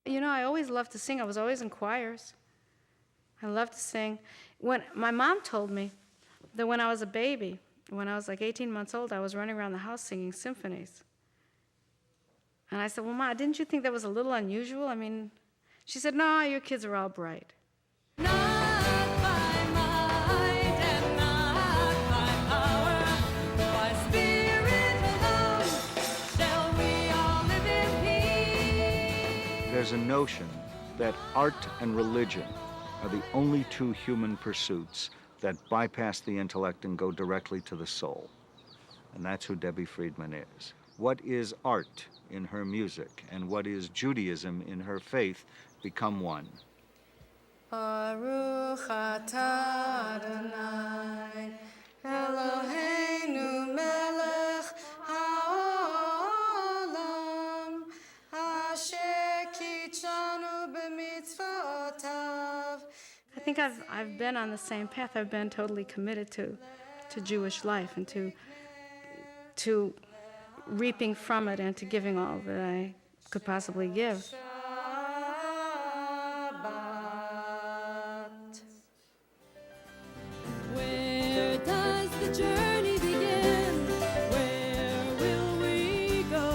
You know, I always loved to sing. I was always in choirs. I loved to sing. When my mom told me that when I was a baby, when I was like 18 months old, I was running around the house singing symphonies. And I said, well, Ma, didn't you think that was a little unusual? I mean, she said, no, your kids are all bright. Not by might and not by power, by spirit alone shall we all live in peace. There's a notion that art and religion are the only two human pursuits that bypass the intellect and go directly to the soul. And that's who Debbie Friedman is. What is art in her music and what is Judaism in her faith become one. Baruch atah Adonai Eloheinu melech haolam asher kitshanu b'mitzvotav. I think I've been on the same path. I've been totally committed to Jewish life and to reaping from it and to giving all that I could possibly give. Where does the journey begin? Where will we go?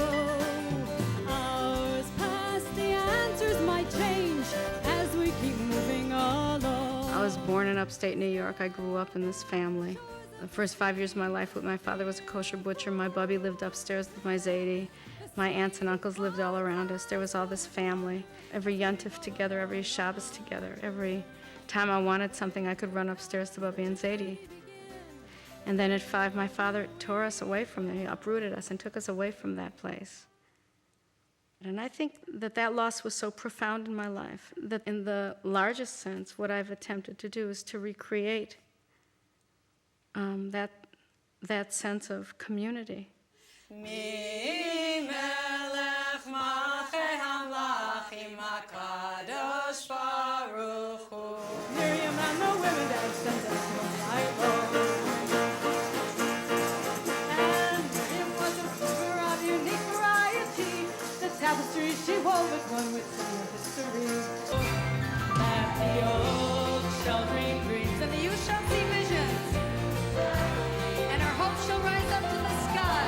Hours past, the answers might change as we keep moving along. I was born in upstate New York. I grew up in this family. The first 5 years of my life with my father was a kosher butcher. My bubby lived upstairs with my Zadie. My aunts and uncles lived all around us. There was all this family. Every Yontif together, every Shabbos together. Every time I wanted something, I could run upstairs to Bubby and Zadie. And then at 5, my father tore us away from there. He uprooted us and took us away from that place. And I think that loss was so profound in my life that in the largest sense, what I've attempted to do is to recreate that sense of community. Mi melech malchei hamlachim HaKadosh Baruch Hu. Miriam and the women that sent us moonlight and Miriam was a weaver of unique variety. The tapestry she wove is one with some history. That the old shall dream dreams and the youth shall see visions. And our hope shall rise up to the sky.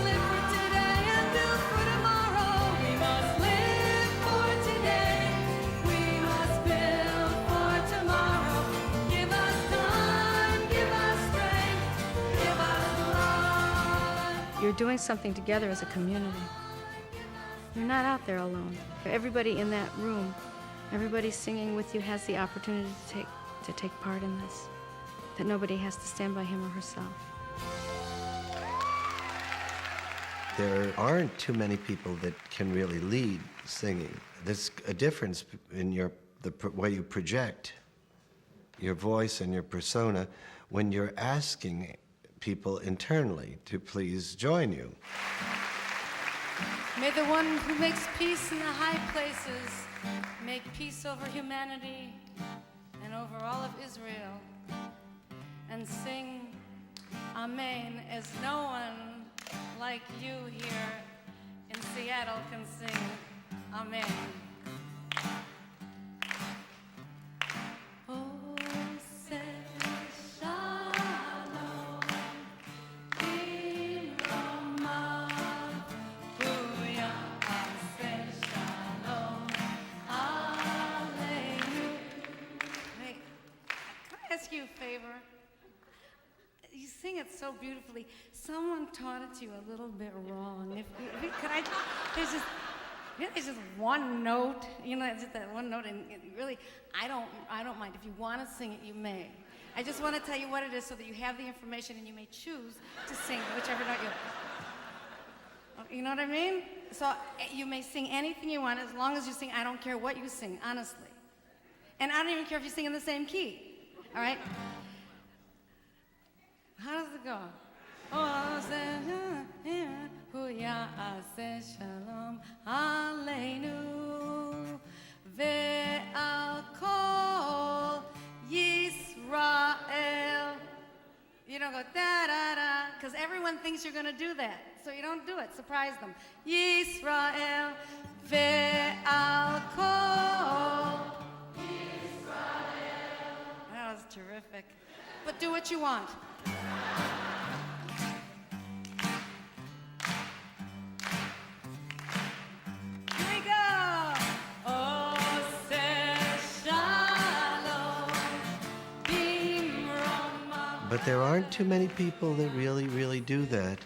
Live for today and build for tomorrow. We must live for today. We must build for tomorrow. Give us time, give us strength, give us life. You're doing something together as a community. You're not out there alone. Everybody in that room, everybody singing with you has the opportunity to take part in this. That nobody has to stand by him or herself. There aren't too many people that can really lead singing. There's a difference in the way you project your voice and your persona when you're asking people internally to please join you. May the one who makes peace in the high places make peace over humanity and over all of Israel, and sing Amen as no one like you here in Seattle can sing Amen. Oh, say shalom, Imrama, Booyah, say shalom, Aleinu. Hey, can I ask you a favor? You sing it so beautifully. Someone taught it to you a little bit wrong. Could I? There's just one note. You know, it's just that one note, and really, I don't mind. If you want to sing it, you may. I just want to tell you what it is so that you have the information and you may choose to sing whichever note you. You know what I mean? So you may sing anything you want as long as you sing. I don't care what you sing, honestly. And I don't even care if you sing in the same key. All right? How does it go? Oh, shalom aleinu ve'al kol Yisrael. You don't go da da da, because everyone thinks you're going to do that. So you don't do it. Surprise them. Yisrael ve'al kol. That was terrific. But do what you want. Here we go. But there aren't too many people that really do that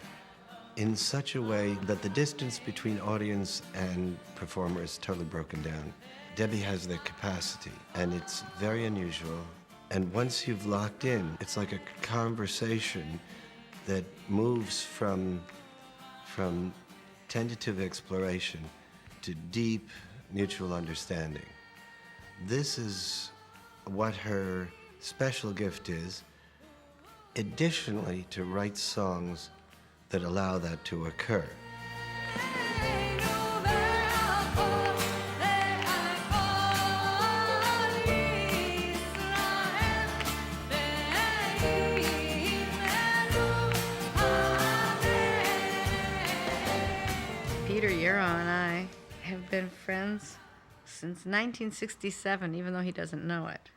in such a way that the distance between audience and performer is totally broken down. Debbie has that capacity, and it's very unusual. And once you've locked in, it's like a conversation that moves from tentative exploration to deep mutual understanding. This is what her special gift is. Additionally, to write songs that allow that to occur. Peter Euro and I have been friends since 1967, even though he doesn't know it.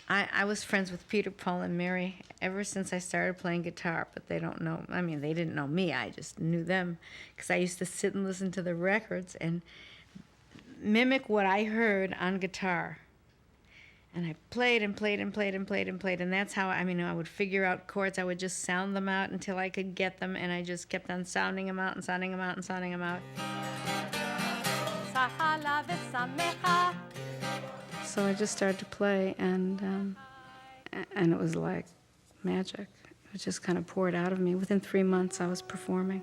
I was friends with Peter, Paul, and Mary ever since I started playing guitar, but they don't know, I mean, they didn't know me, I just knew them, because I used to sit and listen to the records and mimic what I heard on guitar. And I played and played and played and played and played, and that's how, I mean, I would figure out chords, I would just sound them out until I could get them, and I just kept on sounding them out and sounding them out and sounding them out. So I just started to play, and it was like magic. It just kind of poured out of me. Within 3 months, I was performing.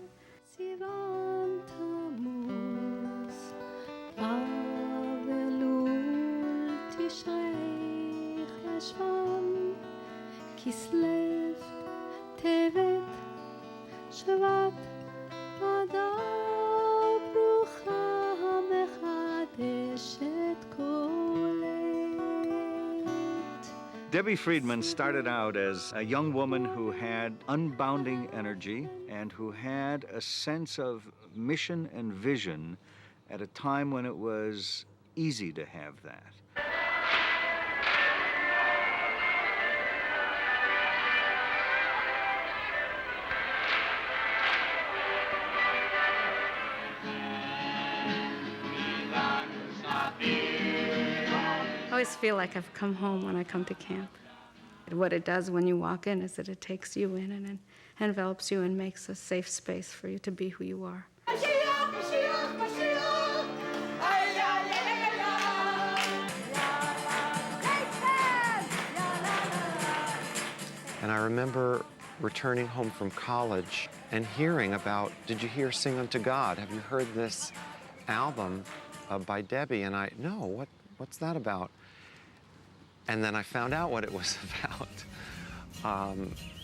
Debbie Friedman started out as a young woman who had unbounding energy and who had a sense of mission and vision at a time when it was easy to have that. I always feel like I've come home when I come to camp. What it does when you walk in is that it takes you in and envelops you and makes a safe space for you to be who you are. And I remember returning home from college and hearing about, did you hear Sing Unto God? Have you heard this album by Debbie? And no, what's that about? And then I found out what it was about.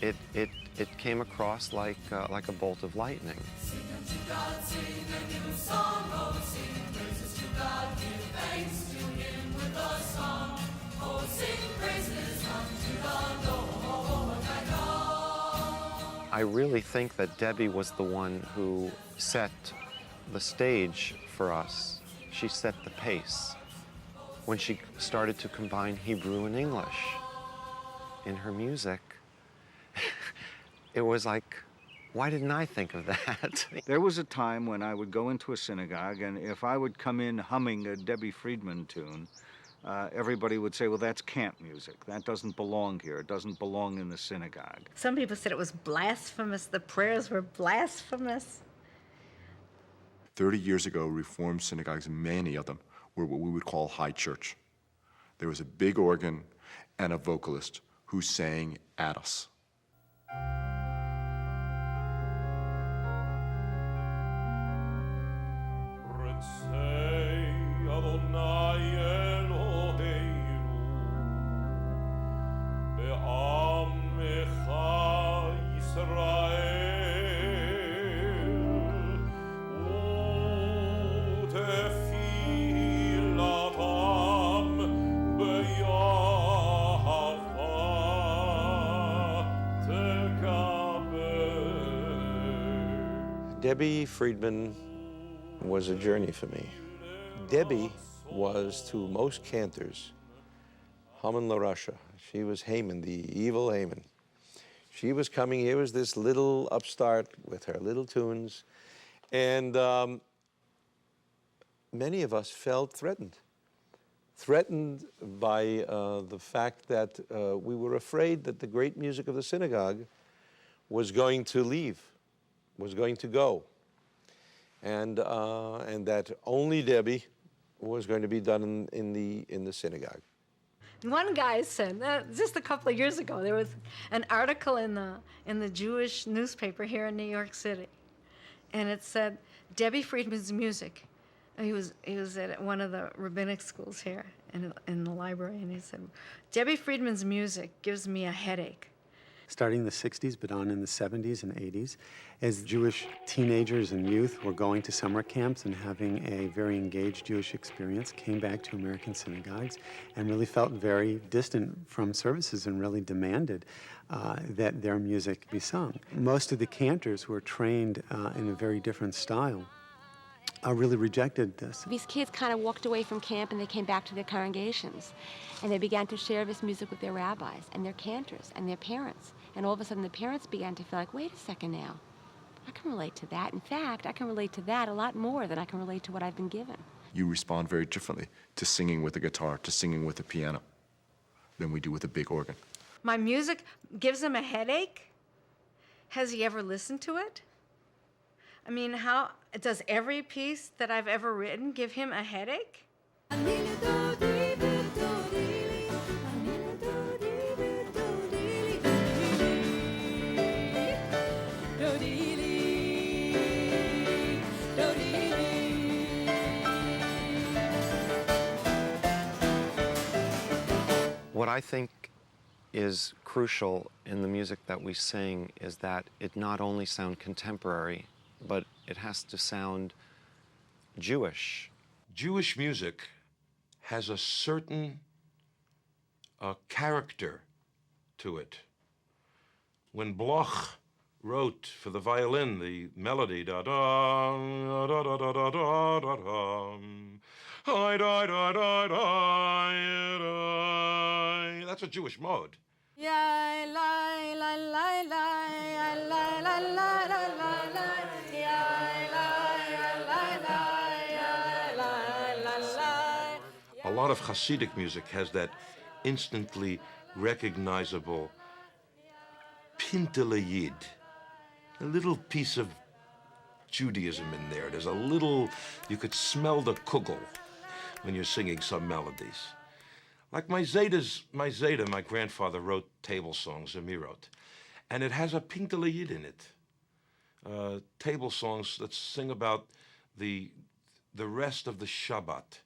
It came across like a bolt of lightning. Sing unto God, sing and give him song. Oh, sing praises to God, give thanks to him with a song. Oh, sing praises unto the Lord thy God. I really think that Debbie was the one who set the stage for us. She set the pace. When she started to combine Hebrew and English in her music, it was like, why didn't I think of that? There was a time when I would go into a synagogue, and if I would come in humming a Debbie Friedman tune, everybody would say, well, that's camp music. That doesn't belong here. It doesn't belong in the synagogue. Some people said it was blasphemous. The prayers were blasphemous. 30 years ago, Reformed synagogues, many of them, were what we would call high church. There was a big organ and a vocalist who sang at us. To God. Debbie Friedman was a journey for me. Debbie was, to most cantors, Haman LaRusha. She was Haman, the evil Haman. She was coming, here was this little upstart with her little tunes, and many of us felt threatened by the fact that we were afraid that the great music of the synagogue was going to leave, was going to go, and that only Debbie was going to be done in the synagogue. One guy said, just a couple of years ago, there was an article in the Jewish newspaper here in New York City, and it said, Debbie Friedman's music. He was at one of the rabbinic schools here in the library, and he said, Debbie Friedman's music gives me a headache. Starting in the 60s, but on in the 70s and 80s, as Jewish teenagers and youth were going to summer camps and having a very engaged Jewish experience, came back to American synagogues and really felt very distant from services and really demanded that their music be sung. Most of the cantors who were trained in a very different style really rejected this. These kids kind of walked away from camp and they came back to their congregations. And they began to share this music with their rabbis and their cantors and their parents. And all of a sudden the parents began to feel like, wait a second now, I can relate to that. In fact, I can relate to that a lot more than I can relate to what I've been given. You respond very differently to singing with a guitar, to singing with a piano, than we do with a big organ. My music gives him a headache? Has he ever listened to it? I mean, how does every piece that I've ever written give him a headache? What I think is crucial in the music that we sing is that it not only sound contemporary, but it has to sound Jewish. Jewish music has a certain character to it. When Bloch wrote for the violin the melody, da da da da da da da da da da, hi da da da da, that's a Jewish mode. Yeah, la la la la, la la la la la la, yeah, la la la la la. A lot of Hasidic music has that instantly recognizable pintelayid, a little piece of Judaism in there. There's a little, you could smell the kugel when you're singing some melodies. Like my Zeta, my grandfather wrote table songs, Zemirot, and it has a pintelayid in it. Table songs that sing about the rest of the Shabbat.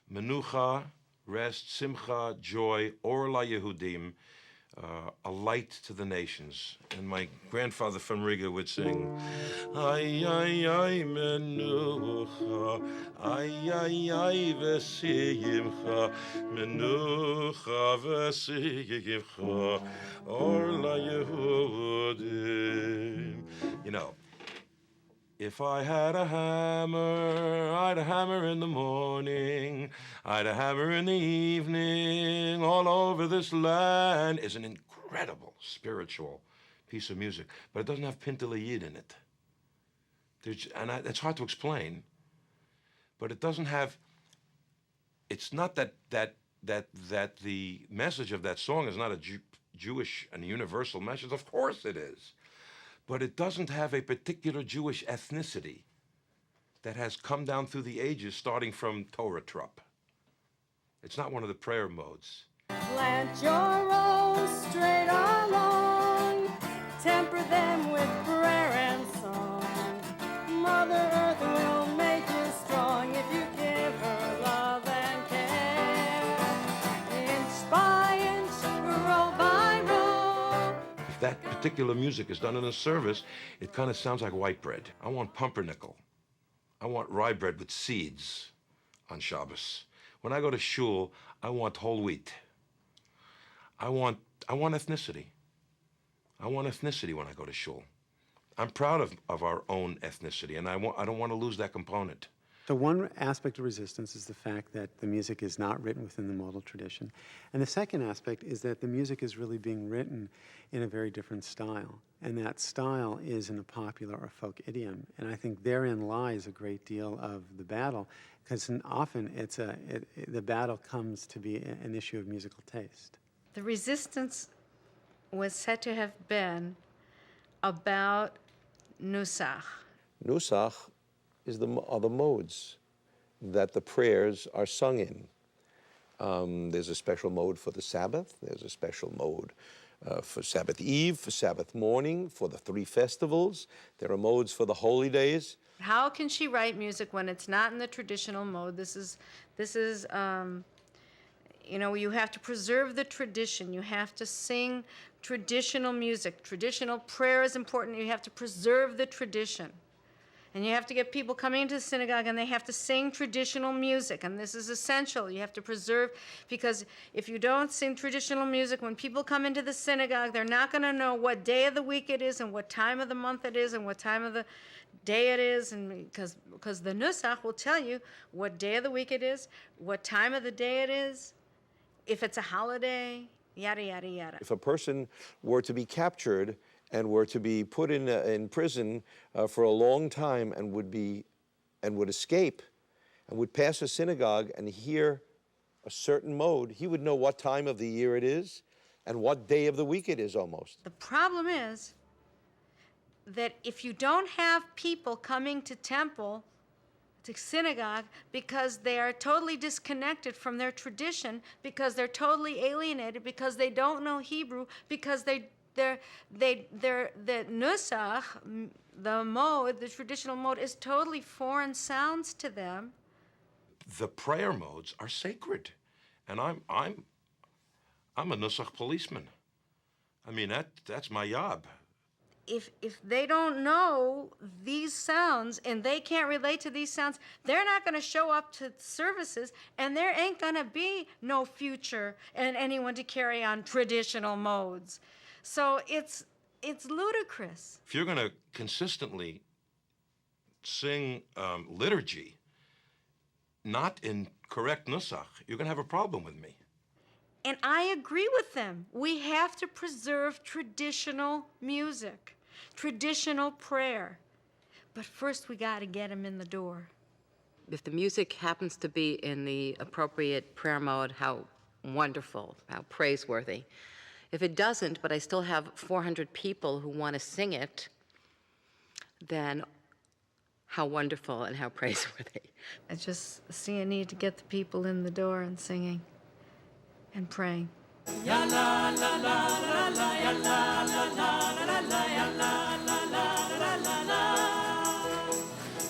Menucha, rest, simcha, joy, or la Yehudim, a light to the nations. And my grandfather from Riga would sing, ay, ay, ay, menucha, ay, ay, ay, v'siyimcha, menucha, v'siyimcha, or la Yehudim. You know, if I had a hammer, I'd a hammer in the morning, I'd a hammer in the evening, all over this land, is an incredible spiritual piece of music, but it doesn't have pintelayid in it. It's hard to explain, but it doesn't have, it's not that the message of that song is not a Jewish and universal message. Of course it is. But it doesn't have a particular Jewish ethnicity that has come down through the ages, starting from Torah Trupp. It's not one of the prayer modes. Plant your rows straight along, temper them with prayer and song. Mother Earth will make you strong if you give her love and care. Inch by inch, row by row. If that particular music is done in a service, it kind of sounds like white bread. I want pumpernickel. I want rye bread with seeds on Shabbos. When I go to shul, I want whole wheat. I want ethnicity. I want ethnicity when I go to shul. I'm proud of our own ethnicity, and I don't want to lose that component. So one aspect of resistance is the fact that the music is not written within the modal tradition. And the second aspect is that the music is really being written in a very different style. And that style is in a popular or folk idiom. And I think therein lies a great deal of the battle, because often the battle comes to be an issue of musical taste. The resistance was said to have been about Nusach. Nusach are the modes that the prayers are sung in. There's a special mode for the Sabbath. There's a special mode for Sabbath Eve, for Sabbath morning, for the 3 festivals. There are modes for the holy days. How can she write music when it's not in the traditional mode? This is you know, you have to preserve the tradition. You have to sing traditional music. Traditional prayer is important. You have to preserve the tradition. And you have to get people coming into the synagogue and they have to sing traditional music. And this is essential. You have to preserve, because if you don't sing traditional music, when people come into the synagogue, they're not going to know what day of the week it is and what time of the month it is and what time of the day it is. And because the Nusach will tell you what day of the week it is, what time of the day it is, if it's a holiday, yada, yada, yada. If a person were to be captured and were to be put in prison for a long time and would escape and would pass a synagogue and hear a certain mode, he would know what time of the year it is and what day of the week it is almost. The problem is that if you don't have people coming to temple, to synagogue, because they are totally disconnected from their tradition, because they're totally alienated, because they don't know Hebrew, because the nusach, the mode, the traditional mode, is totally foreign sounds to them. The prayer modes are sacred, and I'm a nusach policeman. I mean, that's my job. If they don't know these sounds and they can't relate to these sounds, they're not going to show up to services, and there ain't going to be no future and anyone to carry on traditional modes. So it's ludicrous. If you're going to consistently sing liturgy, not in correct nusach, you're going to have a problem with me. And I agree with them. We have to preserve traditional music, traditional prayer. But first we got to get them in the door. If the music happens to be in the appropriate prayer mode, how wonderful, how praiseworthy. If it doesn't, but I still have 400 people who want to sing it, then how wonderful and how praiseworthy. I just see a need to get the people in the door and singing and praying. Ya la la la la la ya la la la la la ya la la la la la la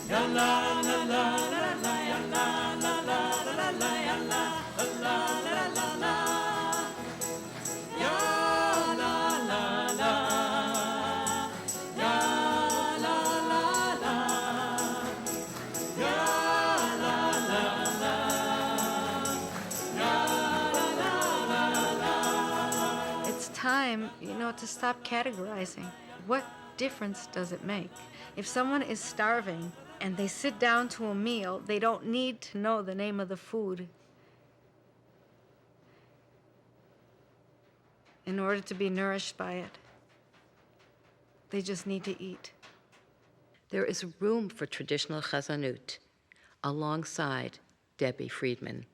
ya la la la la la ya la la la la la ya la la la la la ya la la la ya la la la ya la la la ya. It's time, to stop categorizing. What difference does it make? If someone is starving and they sit down to a meal, they don't need to know the name of the food in order to be nourished by it. They just need to eat. There is room for traditional chazanut alongside Debbie Friedman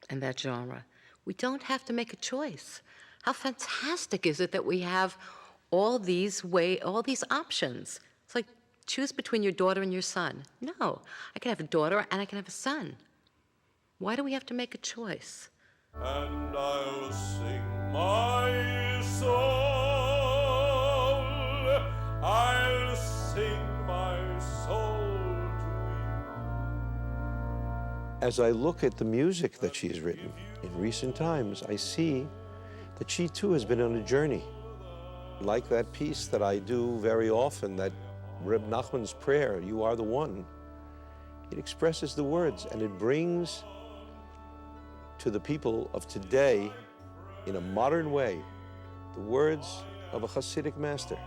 and that genre. We don't have to make a choice. How fantastic is it that we have all these options? It's like choose between your daughter and your son. No, I can have a daughter and I can have a son. Why do we have to make a choice? And I'll sing my soul, I'll sing my soul to As I look at the music that she's written in recent times, I see that she too has been on a journey. Like that piece that I do very often, that Reb Nachman's prayer, You Are the One, it expresses the words and it brings to the people of today, in a modern way, the words of a Hasidic master.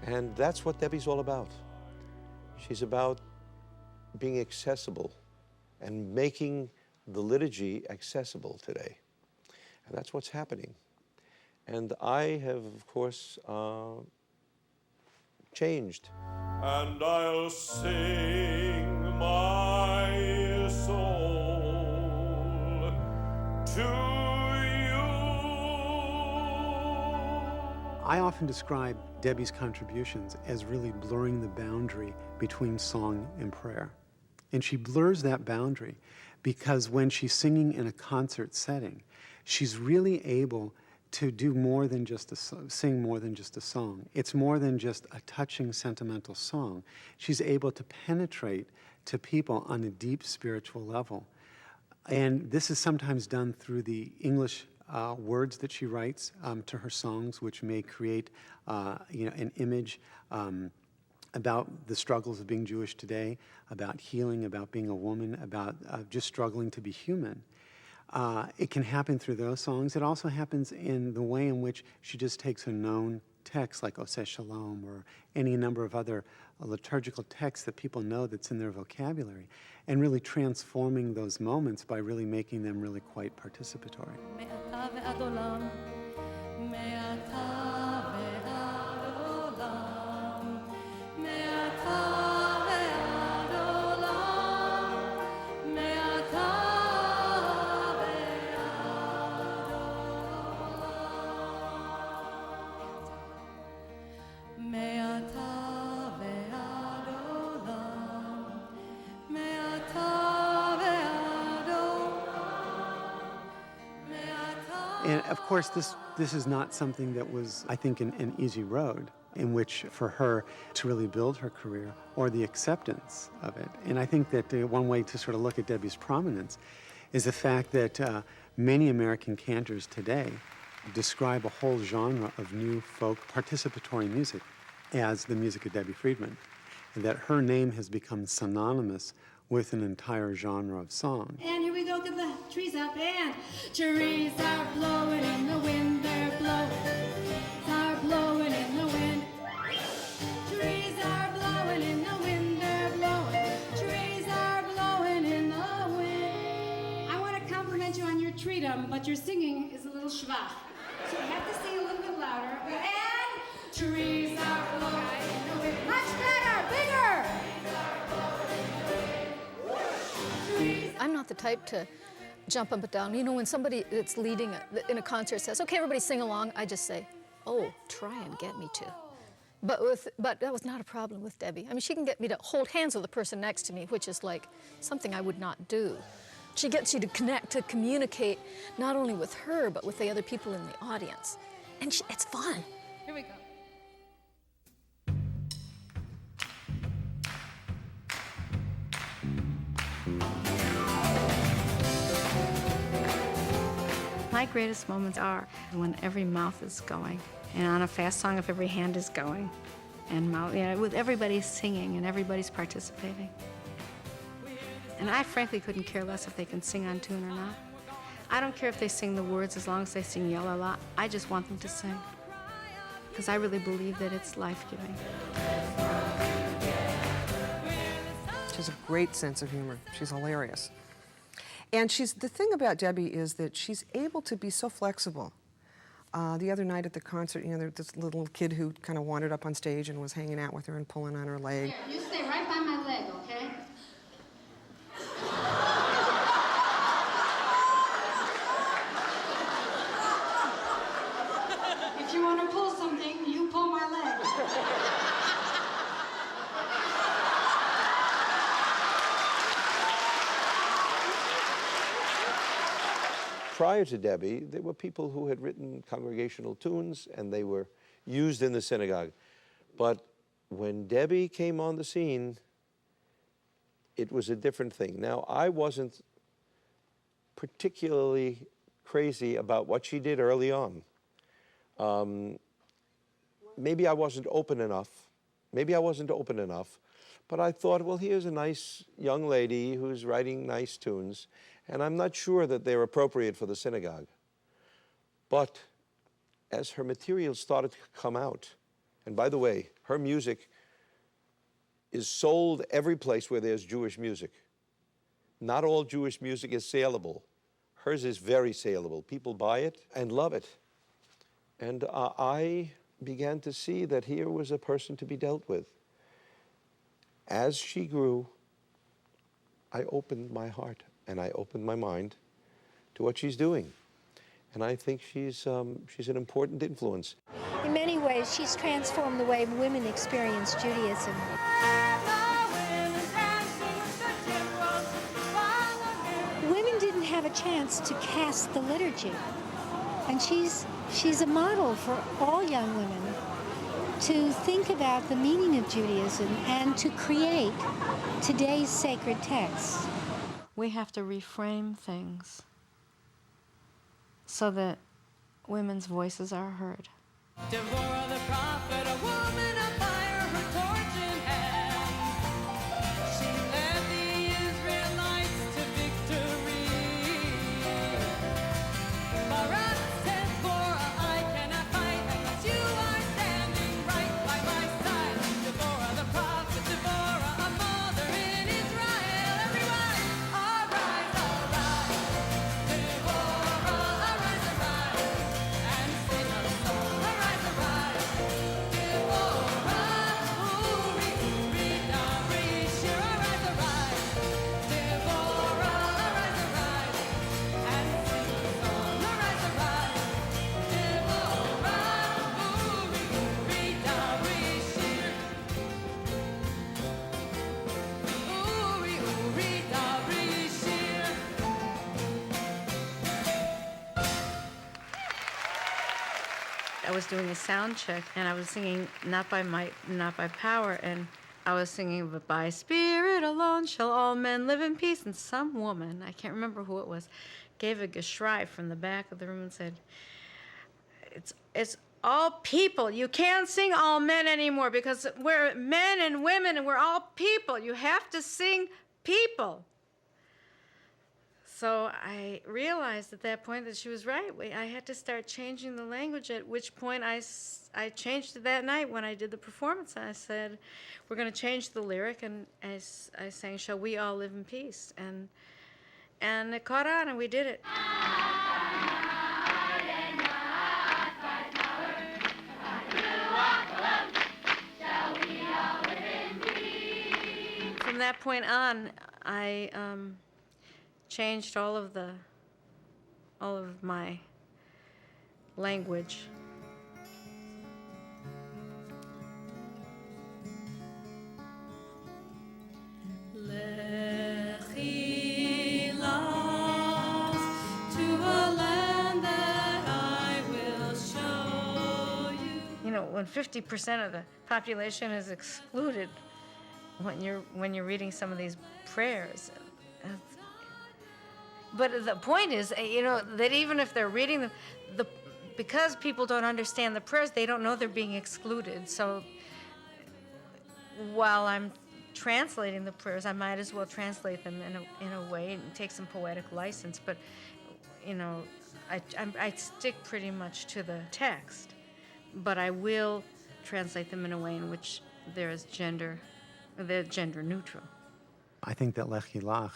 And that's what Debbie's all about. She's about being accessible and making the liturgy accessible today. And that's what's happening. And I have, of course, changed. And I'll sing my soul to you. I often describe Debbie's contributions as really blurring the boundary between song and prayer. And she blurs that boundary because when she's singing in a concert setting, she's really able to do more than just sing more than just a song. It's more than just a touching, sentimental song. She's able to penetrate to people on a deep spiritual level. And this is sometimes done through the English words that she writes to her songs, which may create an image about the struggles of being Jewish today, about healing, about being a woman, about just struggling to be human. It can happen through those songs. It also happens in the way in which she just takes a known text like Oseh Shalom or any number of other liturgical texts that people know that's in their vocabulary, and really transforming those moments by really making them really quite participatory. And of course, this is not something that was, I think, an easy road in which for her to really build her career or the acceptance of it. And I think that one way to sort of look at Debbie's prominence is the fact that many American cantors today describe a whole genre of new folk participatory music as the music of Debbie Friedman, and that her name has become synonymous with an entire genre of song. And here we go, get the trees up, and trees are blowing in the wind, they're blowing, are blowing in the wind. Trees are blowing in the wind, they're blowing, trees are blowing in the wind. I want to compliment you on your treedom, but your singing is a little schwach. So you have to sing a little bit louder. And trees are blowing in the wind. Much better, bigger. I'm not the type to jump up and down. You know, when somebody that's leading in a concert says, okay, everybody sing along, I just say, oh, try and get me to. But that was not a problem with Debbie. I mean, she can get me to hold hands with the person next to me, which is like something I would not do. She gets you to connect, to communicate, not only with her, but with the other people in the audience. And it's fun. Here we go. My greatest moments are when every mouth is going, and on a fast song, if every hand is going, and with everybody singing and everybody's participating. And I frankly couldn't care less if they can sing on tune or not. I don't care if they sing the words as long as they sing Yalla La. I just want them to sing, because I really believe that it's life-giving. She has a great sense of humor. She's hilarious. And the thing about Debbie is that she's able to be so flexible. The other night at the concert, there was this little kid who kind of wandered up on stage and was hanging out with her and pulling on her leg. You stay right by my leg, okay? If you want to pull something, you pull my leg. Prior to Debbie, there were people who had written congregational tunes and they were used in the synagogue. But when Debbie came on the scene, it was a different thing. Now, I wasn't particularly crazy about what she did early on. Maybe I wasn't open enough. But I thought, well, here's a nice young lady who's writing nice tunes, and I'm not sure that they're appropriate for the synagogue. But as her material started to come out, And by the way, her music is sold every place where there's Jewish music. Not all Jewish music is saleable. Hers is very saleable. People buy it and love it. And I began to see that here was a person to be dealt with. As she grew, I opened my heart and I opened my mind to what she's doing. And I think she's an important influence. In many ways, she's transformed the way women experience Judaism. Women didn't have a chance to cast the liturgy. And she's a model for all young women to think about the meaning of Judaism and to create today's sacred texts. We have to reframe things so that women's voices are heard. Deborah the prophet, a woman of fire, her torch in hand. She led the Israelites to victory. Barak said, Deborah, I cannot fight unless you are standing right by my side. Deborah the prophet, Deborah, a mother in Israel. Everyone, arise, arise. Deborah, arise, arise, and sing a song. Arise, arise. Deborah, Uri, Rita, Rishir, arise, arise. Deborah, arise, arise, and sing a song. Arise, arise. Deborah, Uri, Rita, Rishir. Uri, Rita, Rishir. I was doing a sound check, and I was singing Not by Might, Not by Power, and I was singing, But by Spirit alone shall all men live in peace. And some woman, I can't remember who it was, gave a geschrei from the back of the room and said, it's all people. You can't sing all men anymore because we're men and women and we're all people. You have to sing people. So I realized at that point that she was right. I had to start changing the language, at which point I changed it that night when I did the performance. I said, we're going to change the lyric, and I sang, Shall We All Live in Peace? And it caught on, and we did it. From that point on, I changed all of my language. Lechi lach to a land that I will show you. You know, when 50% of the population is excluded, when you're reading some of these prayers. But the point is, you know, that even if they're reading them, because people don't understand the prayers, they don't know they're being excluded. So while I'm translating the prayers, I might as well translate them in a way and take some poetic license. But, you know, I stick pretty much to the text, but I will translate them in a way in which they're gender neutral. I think that Lechi Lach,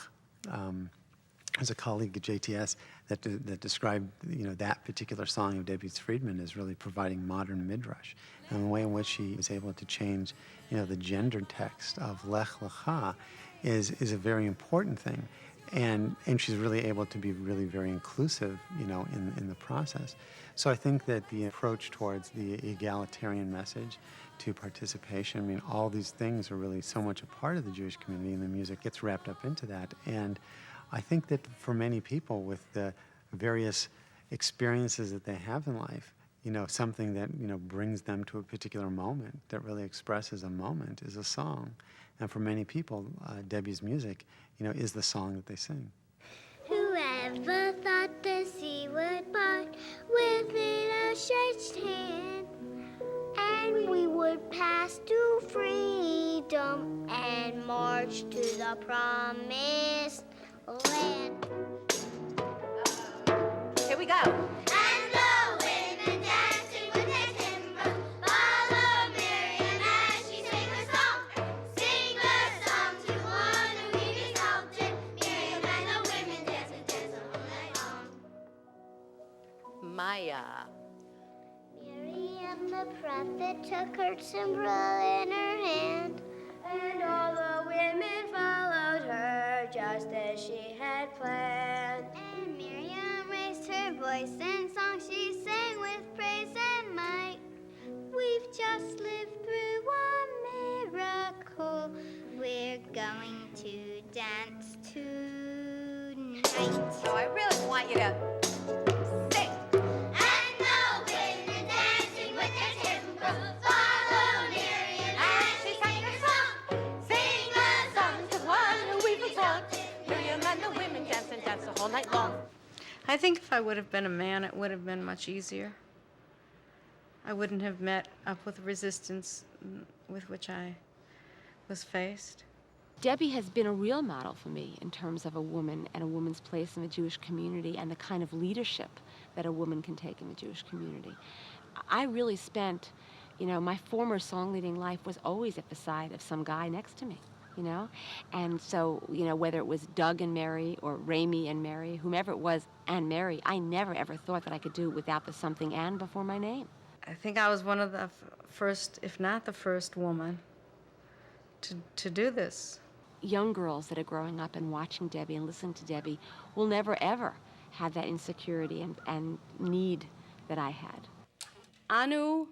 as a colleague at JTS that described, you know, that particular song of Debbie Friedman as really providing modern midrash, and the way in which she was able to change, you know, the gender text of Lech Lecha is a very important thing, and she's really able to be really very inclusive, you know, in the process. So I think that the approach towards the egalitarian message to participation, I mean, all these things are really so much a part of the Jewish community, and the music gets wrapped up into that. And I think that for many people, with the various experiences that they have in life, you know, something that, you know, brings them to a particular moment, that really expresses a moment, is a song. And for many people, Debbie's music, you know, is the song that they sing. Whoever thought the sea would part within a stretched hand, and we would pass to freedom and march to the promised land. Here we go. And the women dancing with their timbers, follow me Chilmata. Miriam the prophet took her timbrel in her hand, and all the women followed her just as she had planned. And Miriam raised her voice in song, she sang with praise and might. We've just lived through a miracle, we're going to dance tonight. So I really want you to sing. And the women dancing with their timbrels follow Miriam as she sang her song. Sing a song to one who we've taught. Miriam and the women dance and dance the whole night long. I think if I would have been a man, it would have been much easier. I wouldn't have met up with resistance with which I was faced. Debbie has been a real model for me in terms of a woman and a woman's place in the Jewish community and the kind of leadership that a woman can take in the Jewish community. I really spent, my former song leading life was always at the side of some guy next to me, And so, whether it was Doug and Mary or Ramey and Mary, whomever it was, and Mary, I never ever thought that I could do it without the something "and" before my name. I think I was one of the first, if not the first woman to do this. Young girls that are growing up and watching Debbie and listening to Debbie will never ever have that insecurity and need that I had. Anu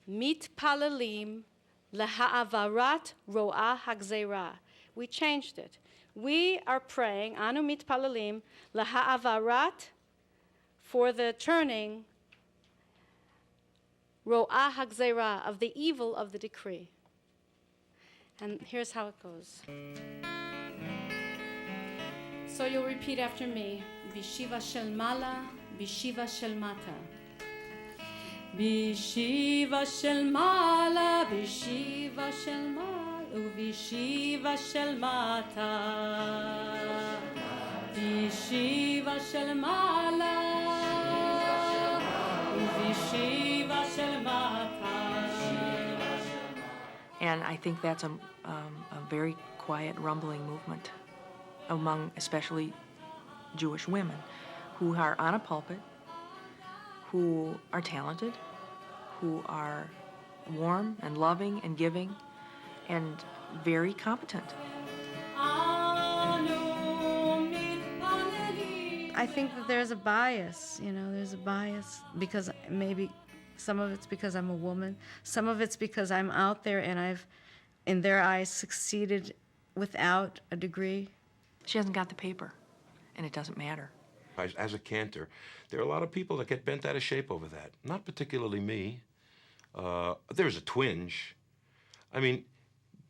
mitpalalim leha'avarat ro'ah hagzeira. We changed it. We are praying, Anu mitpalalim leha'avarat, for the turning ro'ah hagzeira, of the evil of the decree. And here's how it goes. So you'll repeat after me. Bishiva shel mala, bishiva shel mata. Bishiva shel mala, bishiva shel mala, ubishiva shel mata. Bishiva shel mala, ubishiva shel mata. And I think that's a very quiet, rumbling movement among especially Jewish women who are on a pulpit, who are talented, who are warm and loving and giving and very competent. I think that there's a bias, there's a bias because maybe some of it's because I'm a woman, some of it's because I'm out there and I've, in their eyes, succeeded without a degree. She hasn't got the paper, and it doesn't matter. As a cantor, there are a lot of people that get bent out of shape over that. Not particularly me. There's a twinge. I mean,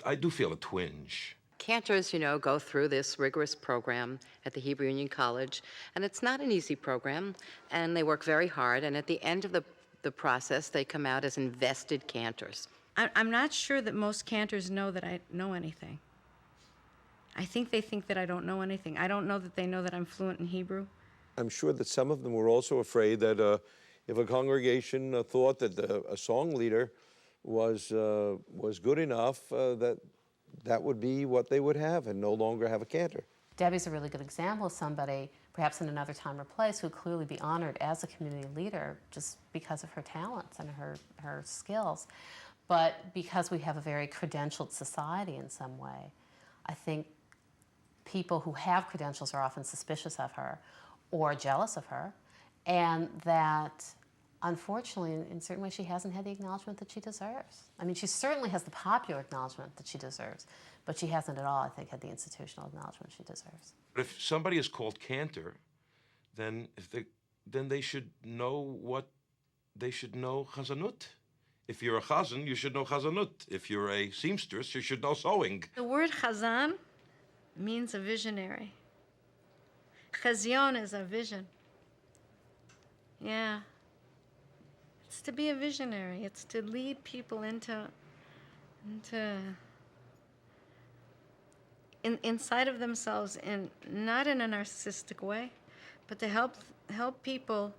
I do feel a twinge. Cantors, go through this rigorous program at the Hebrew Union College, and it's not an easy program, and they work very hard, and at the end of the process, they come out as invested cantors. I'm not sure that most cantors know that I know anything. I think they think that I don't know anything. I don't know that they know that I'm fluent in Hebrew. I'm sure that some of them were also afraid that if a congregation thought that a song leader was good enough, that would be what they would have and no longer have a cantor. Debbie's a really good example of somebody, perhaps in another time or place, who would clearly be honored as a community leader just because of her talents and her skills. But because we have a very credentialed society in some way, I think people who have credentials are often suspicious of her or jealous of her, and that unfortunately, in certain ways, she hasn't had the acknowledgement that she deserves. I mean, she certainly has the popular acknowledgement that she deserves, but she hasn't at all, I think, had the institutional acknowledgement she deserves. But if somebody is called cantor, then they should know chazanut. If you're a chazan, you should know chazanut. If you're a seamstress, you should know sewing. The word chazan means a visionary. Chazion is a vision. Yeah. It's to be a visionary. It's to lead people inside of themselves, not in a narcissistic way, but to help people.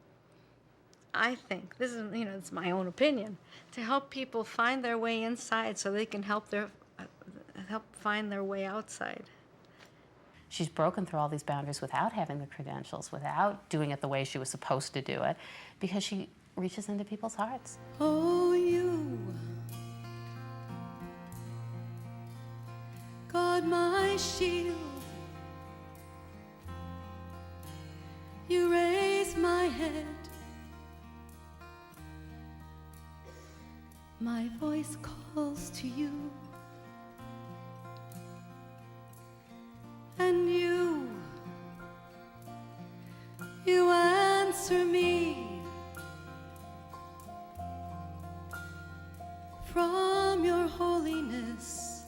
I think this is, it's my own opinion, to help people find their way inside so they can help find their way outside. She's broken through all these boundaries without having the credentials, without doing it the way she was supposed to do it, because she reaches into people's hearts. Oh, you, God, my shield, you raise my head, my voice calls to you, and you answer me from your holiness.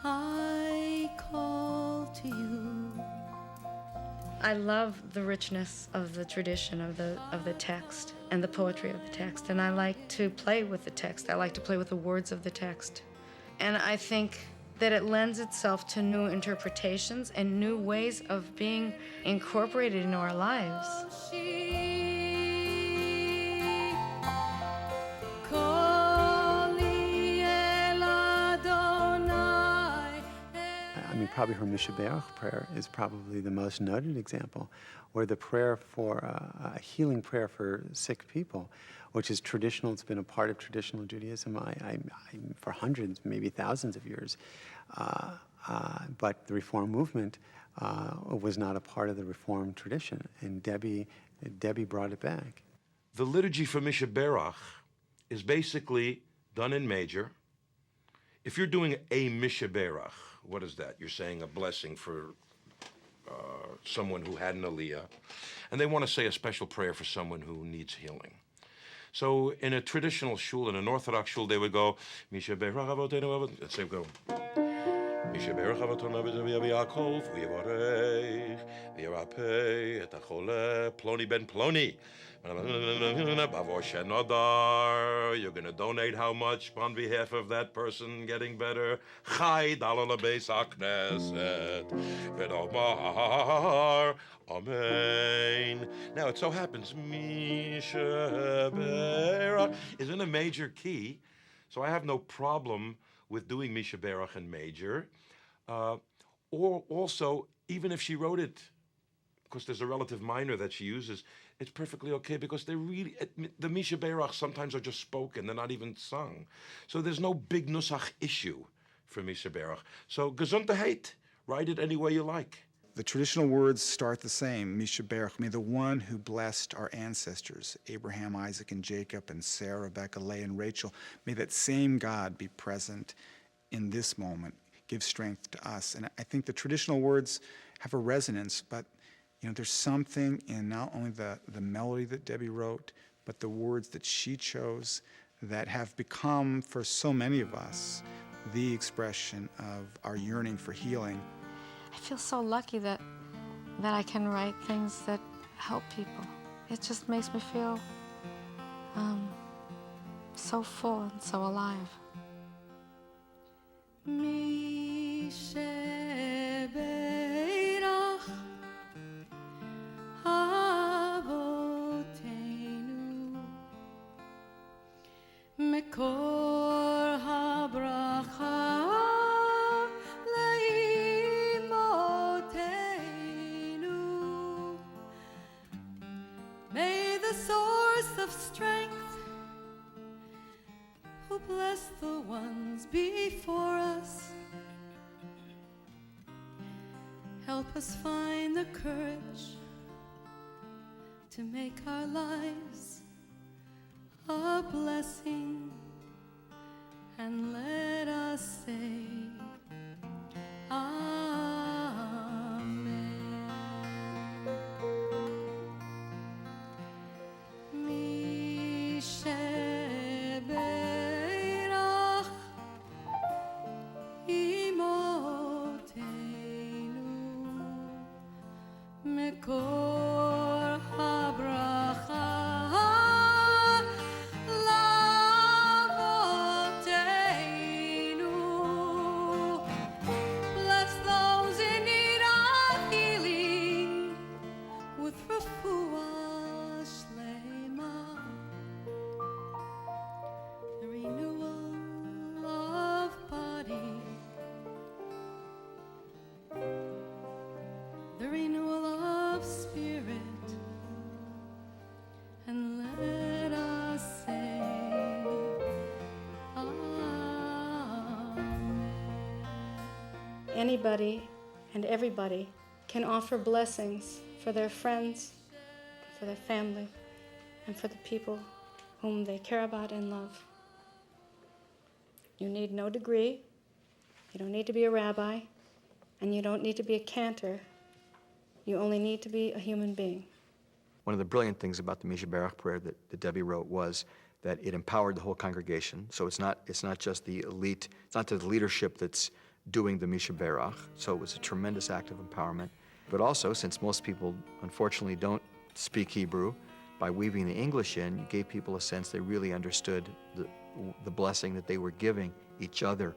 I call to you. I love the richness of the tradition of the text and the poetry of the text, and I like to play with the text. I like to play with the words of the text. And I think that it lends itself to new interpretations and new ways of being incorporated into our lives. I mean, probably her Mishaberach prayer is probably the most noted example, where the prayer for a healing prayer for sick people, which is traditional, it's been a part of traditional Judaism for hundreds, maybe thousands of years. But the Reform movement was not a part of the Reform tradition, and Debbie brought it back. The liturgy for Mishaberach is basically done in major. If you're doing a Mishaberach, what is that? You're saying a blessing for someone who had an aliyah, and they want to say a special prayer for someone who needs healing. So in a traditional shul, in an Orthodox shul, they would go, Mishaberach Avotenu, let's say go, Mishaberach Avotenu Yaakov, V'yavarech, V'yarapeh, et hacholeh, Ploni ben Ploni. You're going to donate how much on behalf of that person getting better? Chai dalal beis hakneset v'nomar amen. Now it so happens Mishaberach is in a major key, so I have no problem with doing Mishaberach in major. Or also, even if she wrote it, because there's a relative minor that she uses, it's perfectly okay, because they really, the Mishaberach sometimes are just spoken, they're not even sung. So there's no big nusach issue for Mishaberach. So Gesundheit, write it any way you like. The traditional words start the same, Mishaberach, may the one who blessed our ancestors, Abraham, Isaac, and Jacob, and Sarah, Rebecca, Leah, and Rachel, may that same God be present in this moment, give strength to us. And I think the traditional words have a resonance, but there's something in not only the melody that Debbie wrote, but the words that she chose that have become, for so many of us, the expression of our yearning for healing. I feel so lucky that I can write things that help people. It just makes me feel so full and so alive. Mishaberach Avotenu Mekor habracha leimotenu. May the source of strength, who bless the ones before us, help us find the courage to make our lives a blessing, and let us say Amen. Mishaberach imotenu mekor habracha lavotenu anybody and everybody can offer blessings for their friends, for their family, and for the people whom they care about and love. You need no degree, you don't need to be a rabbi, and you don't need to be a cantor. You only need to be a human being. One of the brilliant things about the Mishaberach prayer that Debbie wrote was that it empowered the whole congregation. So it's not just the elite, it's not the leadership that's doing the Mishaberach. So it was a tremendous act of empowerment. But also, since most people unfortunately don't speak Hebrew, by weaving the English in, you gave people a sense they really understood the blessing that they were giving each other.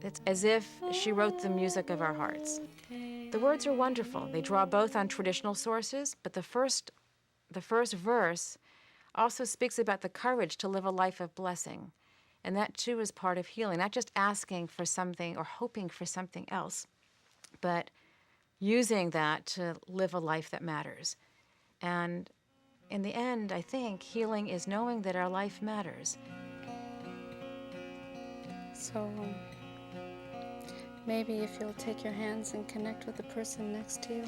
It's as if she wrote the music of our hearts. The words are wonderful. They draw both on traditional sources, but the first verse also speaks about the courage to live a life of blessing. And that too is part of healing, not just asking for something or hoping for something else, but using that to live a life that matters. And in the end, I think healing is knowing that our life matters. So maybe if you'll take your hands and connect with the person next to you.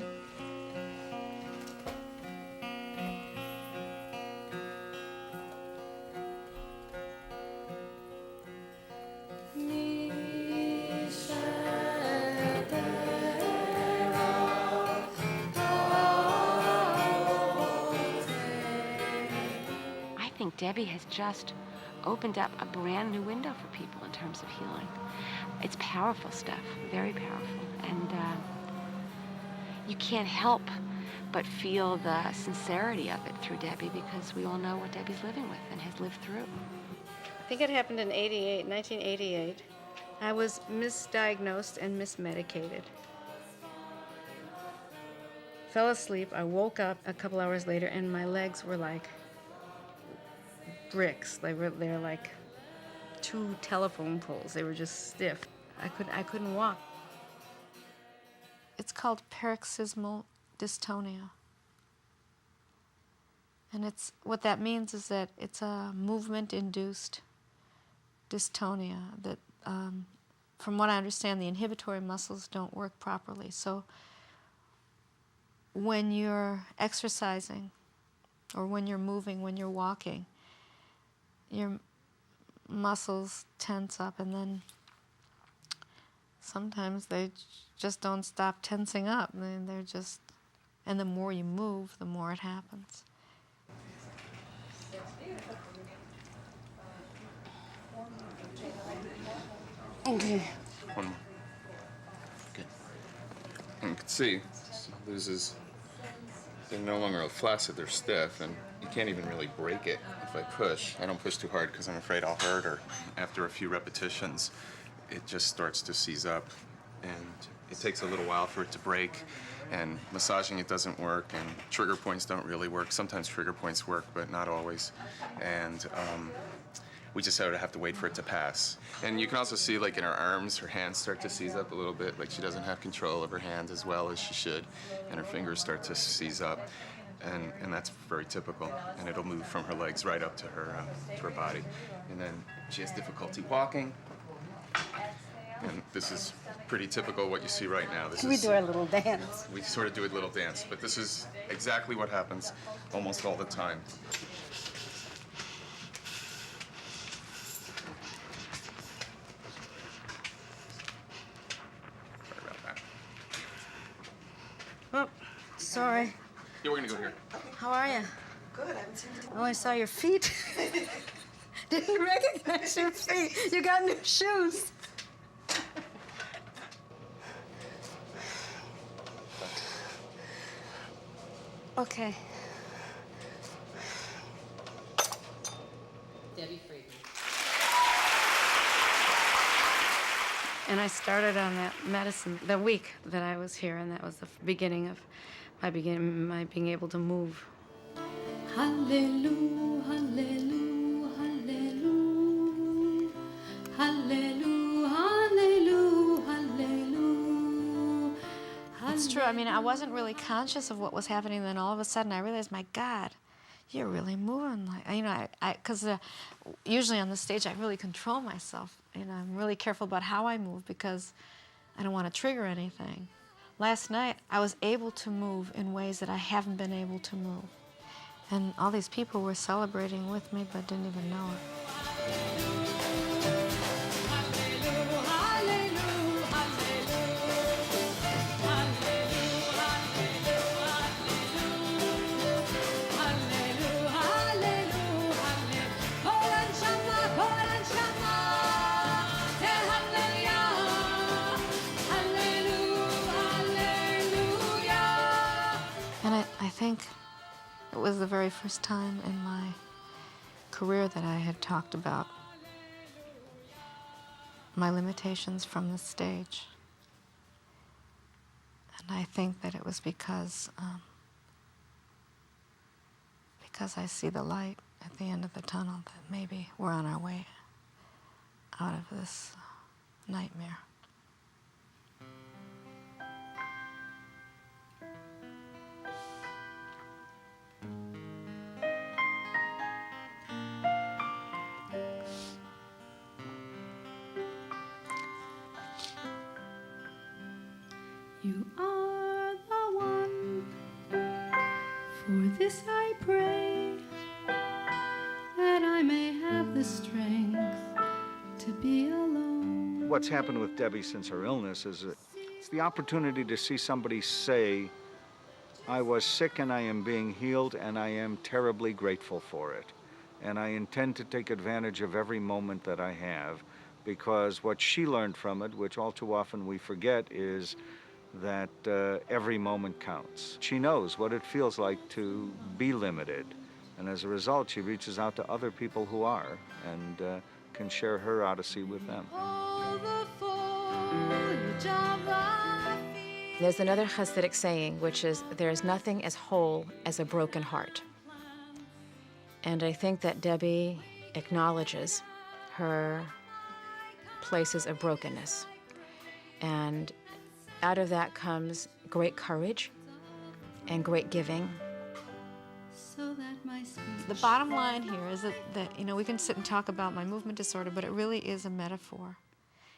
I think Debbie has just opened up a brand new window for people in terms of healing. It's powerful stuff, very powerful. And you can't help but feel the sincerity of it through Debbie, because we all know what Debbie's living with and has lived through. I think it happened in 1988. I was misdiagnosed and mismedicated. Fell asleep. I woke up a couple hours later and my legs were like bricks. They're like 2 telephone poles. They were just stiff. I couldn't walk. It's called paroxysmal dystonia. And what that means is that it's a movement-induced dystonia that, from what I understand, the inhibitory muscles don't work properly. So when you're exercising or when you're moving, when you're walking, your muscles tense up, and then sometimes they just don't stop tensing up. They're just, and the more you move, the more it happens. Okay. One more. Good. And you can see, they're no longer flaccid, they're stiff, and you can't even really break it if I push. I don't push too hard because I'm afraid I'll hurt, or after a few repetitions, it just starts to seize up. And it takes a little while for it to break, and massaging it doesn't work, and trigger points don't really work. Sometimes trigger points work, but not always. And we just sort of have to wait for it to pass. And you can also see, like, in her arms, her hands start to seize up a little bit. Like, she doesn't have control of her hands as well as she should, and her fingers start to seize up. And that's very typical. And it'll move from her legs right up to her body. And then she has difficulty walking. And this is pretty typical what you see right now. We do our little dance. We sort of do a little dance, but this is exactly what happens almost all the time. Oh, sorry. Yeah, we're gonna go here. How are you? Good, I haven't seen you. Oh, I saw your feet. Didn't recognize your feet. You got new shoes. Okay. Debbie Friedman. And I started on that medicine the week that I was here, and that was the beginning of my being able to move. Hallelujah, hallelujah, hallelujah, hallelujah, hallelujah, hallelujah. It's true. I mean, I wasn't really conscious of what was happening. Then all of a sudden, I realized, my God, you're really moving like, because usually on the stage I really control myself. I'm really careful about how I move because I don't want to trigger anything. Last night I was able to move in ways that I haven't been able to move. And all these people were celebrating with me but didn't even know it. I think it was the very first time in my career that I had talked about my limitations from the stage. And I think that it was because I see the light at the end of the tunnel, that maybe we're on our way out of this nightmare. You are the one, for this I pray, that I may have the strength to be alone. What's happened with Debbie since her illness is that it's the opportunity to see somebody say, I was sick and I am being healed and I am terribly grateful for it. And I intend to take advantage of every moment that I have, because what she learned from it, which all too often we forget, is that every moment counts. She knows what it feels like to be limited, and as a result, she reaches out to other people who are and can share her odyssey with them. There's another Hasidic saying, which is, there is nothing as whole as a broken heart. And I think that Debbie acknowledges her places of brokenness. And out of that comes great courage and great giving. The bottom line here is that we can sit and talk about my movement disorder, but it really is a metaphor.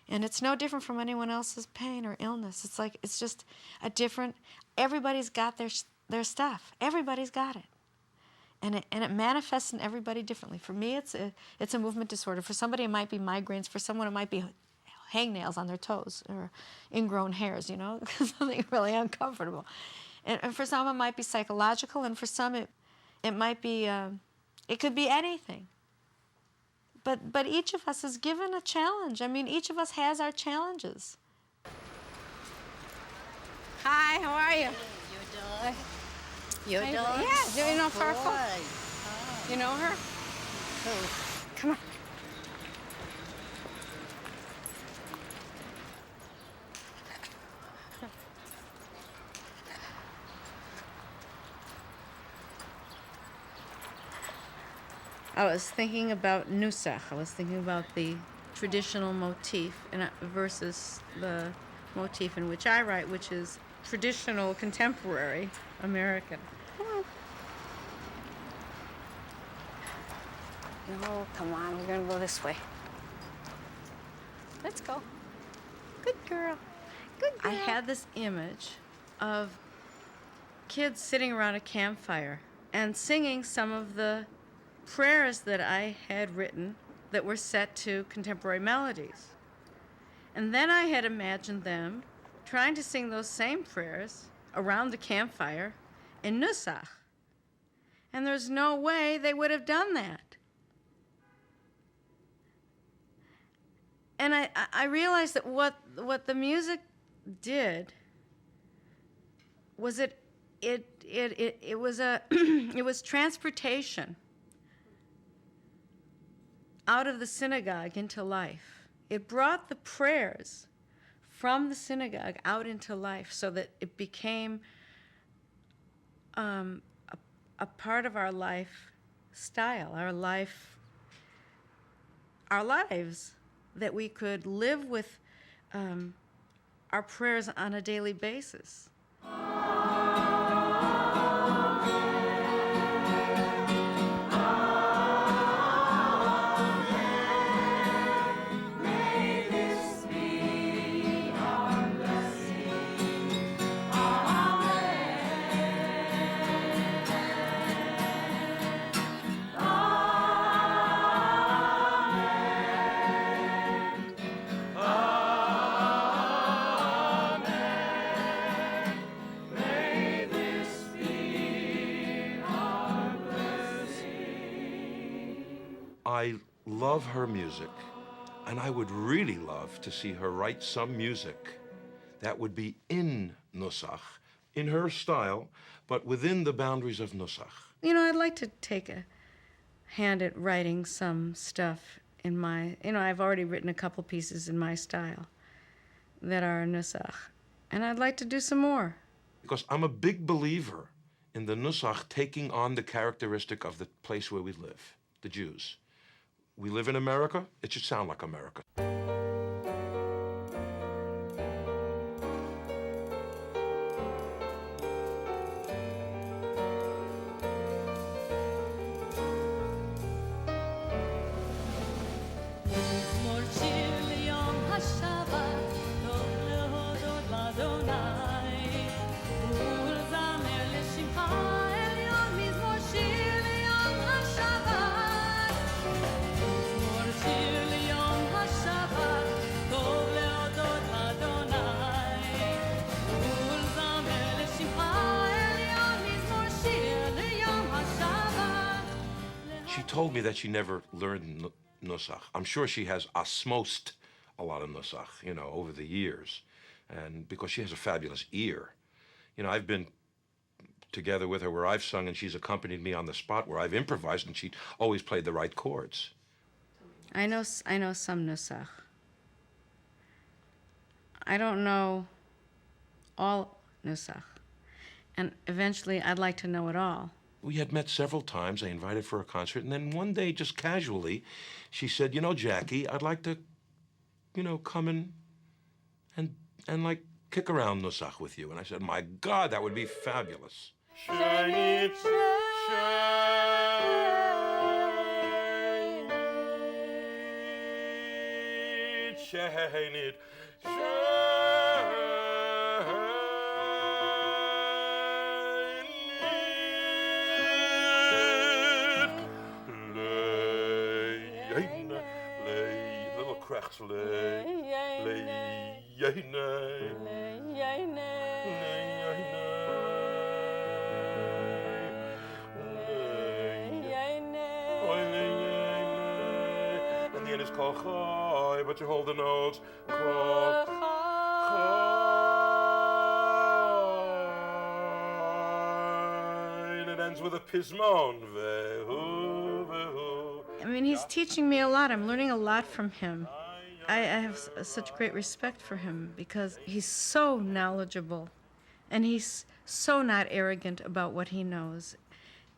And it's no different from anyone else's pain or illness. It's just a different, everybody's got their stuff. Everybody's got it. And it manifests in everybody differently. For me, it's a movement disorder. For somebody, it might be migraines. For someone, it might be hangnails on their toes or ingrown hairs, something really uncomfortable. And for some, it might be psychological, and for some, it might be, it could be anything. But each of us is given a challenge. I mean, each of us has our challenges. Hi, how are you? You Hi, doing? Yeah, do you know Farfel? Boy. You know her? Come on. I was thinking about Nusach. I was thinking about the traditional motif versus the motif in which I write, which is traditional, contemporary American. No, come on, we're gonna go this way. Let's go. Good girl. Good girl. I had this image of kids sitting around a campfire and singing some of the prayers that I had written that were set to contemporary melodies. And then I had imagined them trying to sing those same prayers around the campfire in Nusach. And there's no way they would have done that. And I realized that what the music did was it was it was transportation out of the synagogue into life. It brought the prayers from the synagogue out into life so that it became a part of our lifestyle, our lives, that we could live with our prayers on a daily basis. I love her music, and I would really love to see her write some music that would be in Nusach, in her style, but within the boundaries of Nusach. You know, I'd like to take a hand at writing some stuff in my, I've already written a couple pieces in my style that are Nusach, and I'd like to do some more. Because I'm a big believer in the Nusach taking on the characteristic of the place where we live, the Jews. We live in America, it should sound like America. She told me that she never learned Nusach. I'm sure she has osmosed a lot of Nusach, over the years. And because she has a fabulous ear. I've been together with her where I've sung and she's accompanied me on the spot where I've improvised and she always played the right chords. I know some Nusach. I don't know all Nusach. And eventually I'd like to know it all. We had met several times. I invited her for a concert, and then one day, just casually, she said, Jackie, I'd like to, come in and like kick around Nusach with you. And I said, my God, that would be fabulous. Shine it, shine it, little cracks, and the end is called chai, but you hold the notes. And it ends with a pismon. I mean, he's teaching me a lot. I'm learning a lot from him. I have such great respect for him because he's so knowledgeable and he's so not arrogant about what he knows.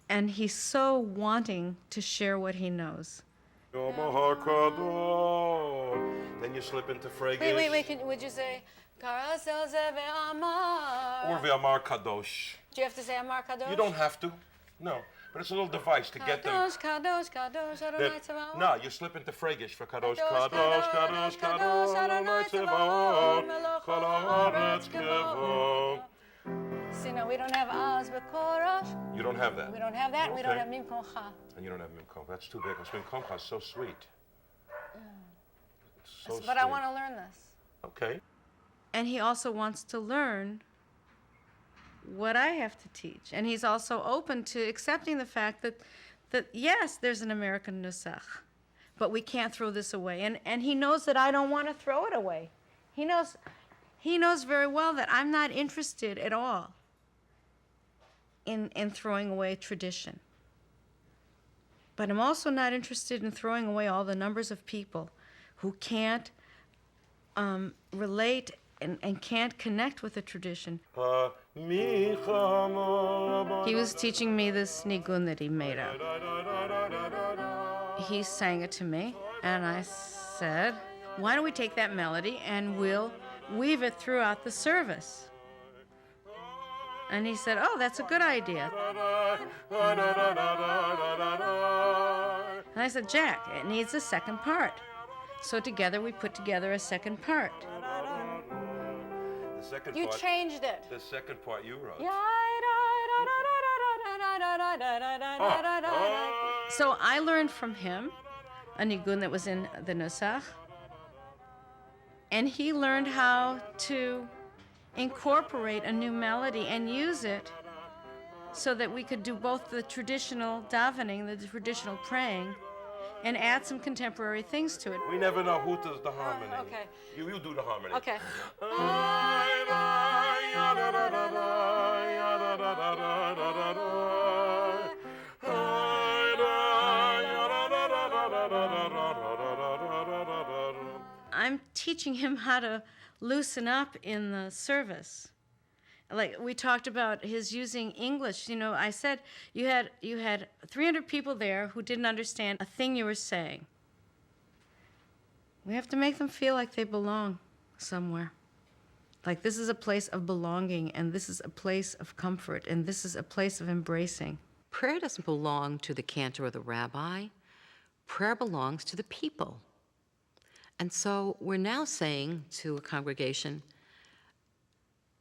And he's so wanting to share what he knows. Then you slip into Fregish. Wait, would you say, Karasel Zeve Amar? Or Ve'amar Kadosh. Do you have to say Amar Kadosh? You don't have to, no. But it's a little device to get them. Kadosh, Adonai Tzvaot. No, you slip into Fregish for Kadosh, Adonai Tzvaot, Kol haaretz kevod. See, no, we don't have Az B'Korosh. You don't have that. We don't have that, and we don't Okay. have Mimkomcha. And you don't have Mimkom. That's too big, because Mimkomcha is so sweet. It's so But sweet. I want to learn this. Okay. And he also wants to learn what I have to teach. And he's also open to accepting the fact that yes, there's an American Nusach, but we can't throw this away. And he knows that I don't want to throw it away. He knows very well that I'm not interested at all in throwing away tradition. But I'm also not interested in throwing away all the numbers of people who can't relate and can't connect with the tradition. He was teaching me this nigun that he made up. He sang it to me, and I said, why don't we take that melody and we'll weave it throughout the service? And he said, oh, that's a good idea. And I said, Jack, it needs a second part. So together we put together a second part. The second You part, changed it. The second part you wrote. So I learned from him a nigun that was in the Nusach, and he learned how to incorporate a new melody and use it so that we could do both the traditional davening, the traditional praying, and add some contemporary things to it. We never know who does the harmony. Okay. You do the harmony. Okay. I'm teaching him how to loosen up in the service. Like we talked about his using English. You know, I said you had 300 people there who didn't understand a thing you were saying. We have to make them feel like they belong somewhere. Like this is a place of belonging, and this is a place of comfort, and this is a place of embracing. Prayer doesn't belong to the cantor or the rabbi. Prayer belongs to the people. And so we're now saying to a congregation,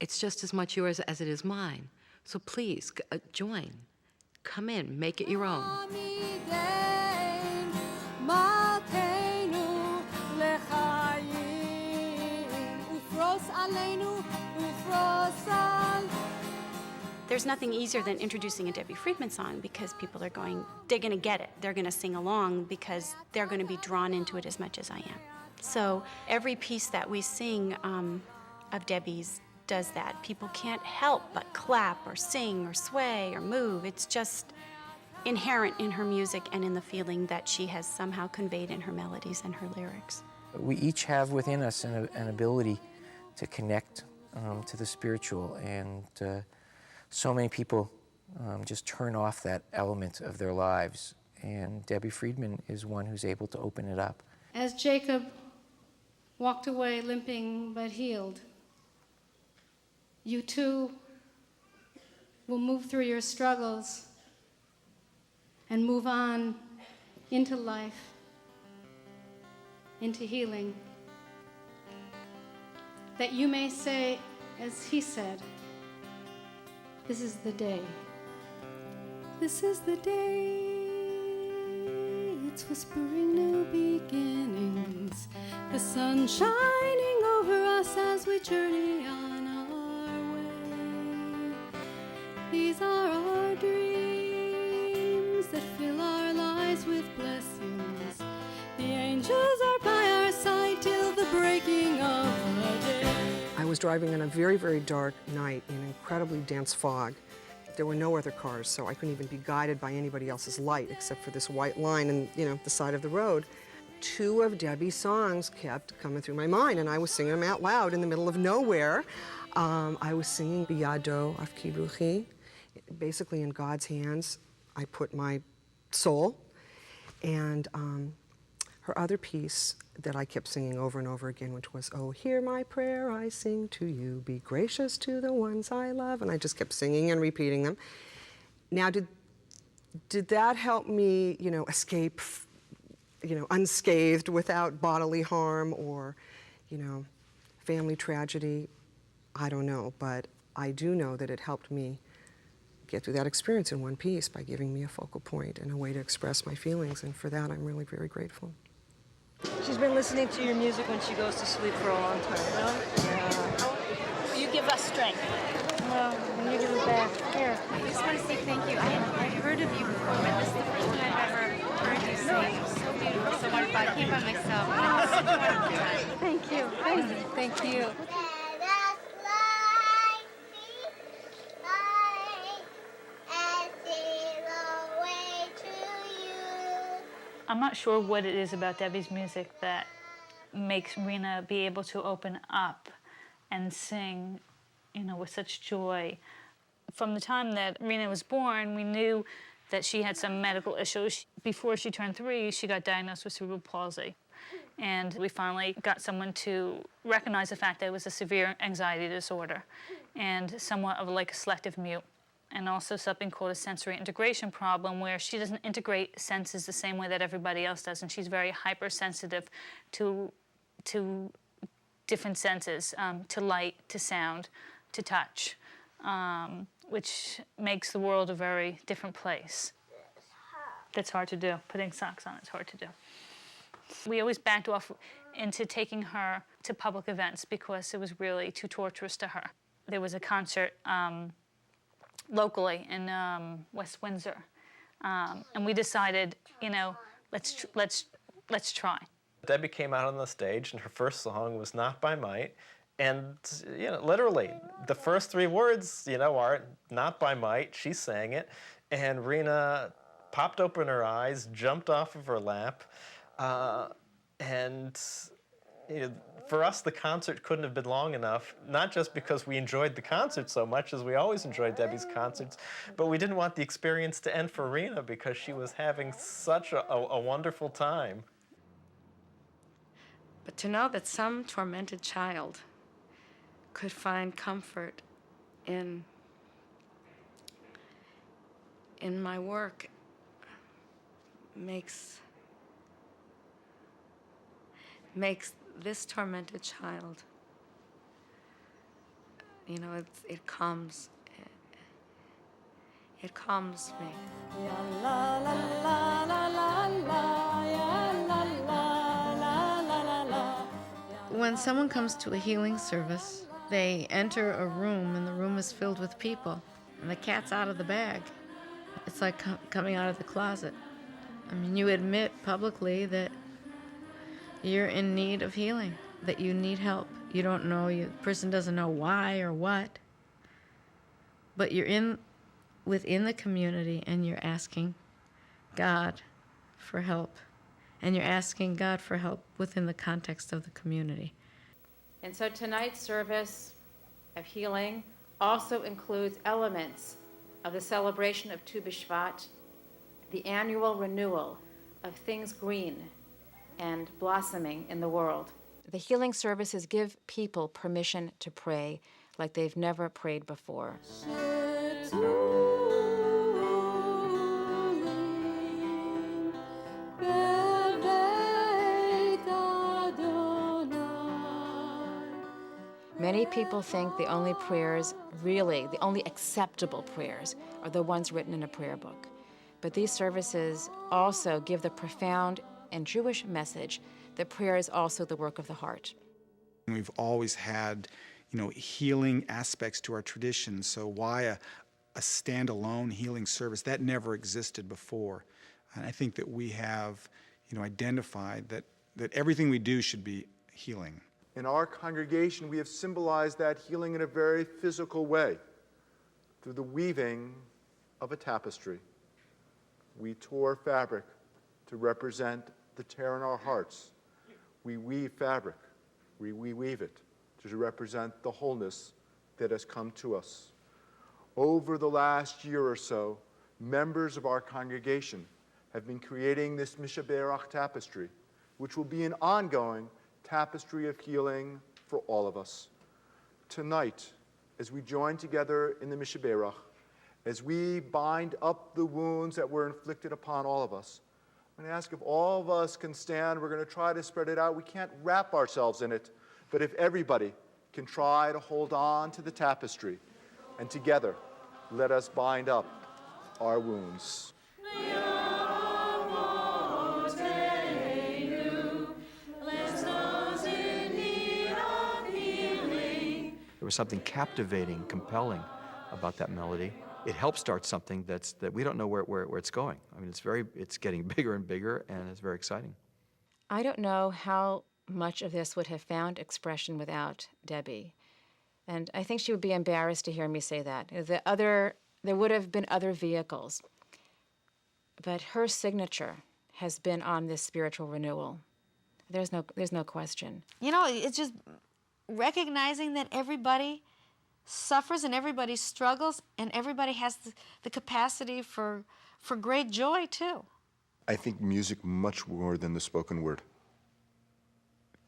it's just as much yours as it is mine. So please, join. Come in, make it your own. There's nothing easier than introducing a Debbie Friedman song because people are they're going to get it. They're going to sing along because they're going to be drawn into it as much as I am. So every piece that we sing of Debbie's does that. People can't help but clap or sing or sway or move. It's just inherent in her music and in the feeling that she has somehow conveyed in her melodies and her lyrics. We each have within us an ability to connect to the spiritual, and so many people just turn off that element of their lives, and Debbie Friedman is one who's able to open it up. As Jacob walked away limping but healed, you too will move through your struggles and move on into life, into healing, that you may say, as he said, this is the day. This is the day, it's whispering new beginnings, the sun shining over us as we journey on our way. These are our dreams that fill our lives with blessings. The angels are by our side till the breaking of the day. I was driving on a very, very dark night in incredibly dense fog. There were no other cars, so I couldn't even be guided by anybody else's light except for this white line and, the side of the road. Two of Debbie's songs kept coming through my mind, and I was singing them out loud in the middle of nowhere. I was singing Biyado of Kiruchi. Basically, in God's hands, I put my soul. And her other piece that I kept singing over and over again, which was, oh, hear my prayer, I sing to you, be gracious to the ones I love. And I just kept singing and repeating them. Now, did that help me, escape, unscathed without bodily harm or, family tragedy? I don't know, but I do know that it helped me get through that experience in one piece by giving me a focal point and a way to express my feelings, and for that I'm really very grateful. She's been listening to your music when she goes to sleep for a long time. Really? Yeah. You give us strength. Well, when you give it back, here. I just want to say thank you. I've heard of you before, but this is the first time I've ever heard you sing. So beautiful, so wonderful. I came by myself. It was such a wonderful time. Thank you. Thank you. I'm not sure what it is about Debbie's music that makes Rena be able to open up and sing, with such joy. From the time that Rena was born, we knew that she had some medical issues. Before she turned 3, she got diagnosed with cerebral palsy. And we finally got someone to recognize the fact that it was a severe anxiety disorder and somewhat of like a selective mute. And also something called a sensory integration problem, where she doesn't integrate senses the same way that everybody else does, and she's very hypersensitive to different senses, to light, to sound, to touch, which makes the world a very different place. That's hard to do. Putting socks on is hard to do. We always backed off into taking her to public events because it was really too torturous to her. There was a concert locally in West Windsor. And we decided, let's try. Debbie came out on the stage, and her first song was "Not by Might," and literally the first 3 words, are "Not by might." She sang it, and Rena popped open her eyes, jumped off of her lap, and for us, the concert couldn't have been long enough, not just because we enjoyed the concert so much, as we always enjoyed Debbie's concerts, but we didn't want the experience to end for Rena because she was having such a wonderful time. But to know that some tormented child could find comfort in my work makes this tormented child, it calms me. When someone comes to a healing service, they enter a room and the room is filled with people and the cat's out of the bag. It's like coming out of the closet. I mean, you admit publicly that you're in need of healing, that you need help. You don't know, the person doesn't know why or what, but you're within the community and you're asking God for help. And you're asking God for help within the context of the community. And so tonight's service of healing also includes elements of the celebration of Tu B'Shvat, the annual renewal of things green and blossoming in the world. The healing services give people permission to pray like they've never prayed before. Many people think the only prayers, really, the only acceptable prayers, are the ones written in a prayer book. But these services also give the profound and Jewish message that prayer is also the work of the heart. We've always had, healing aspects to our tradition, so why a standalone healing service? That never existed before. And I think that we have, identified that everything we do should be healing. In our congregation, we have symbolized that healing in a very physical way through the weaving of a tapestry. We tore fabric to represent the tear in our hearts. We weave fabric. We weave it to represent the wholeness that has come to us. Over the last year or so, members of our congregation have been creating this Mishaberach tapestry, which will be an ongoing tapestry of healing for all of us. Tonight, as we join together in the Mishaberach, as we bind up the wounds that were inflicted upon all of us, I'm going to ask if all of us can stand. We're going to try to spread it out. We can't wrap ourselves in it, but if everybody can try to hold on to the tapestry, and together, let us bind up our wounds. There was something captivating, compelling about that melody. It helped start something that we don't know where it's going. I mean, it's getting bigger and bigger, and it's very exciting. I don't know how much of this would have found expression without Debbie. And I think she would be embarrassed to hear me say that. There would have been other vehicles. But her signature has been on this spiritual renewal. There's no question. It's just recognizing that everybody suffers and everybody struggles and everybody has the capacity for great joy too. I think music, much more than the spoken word,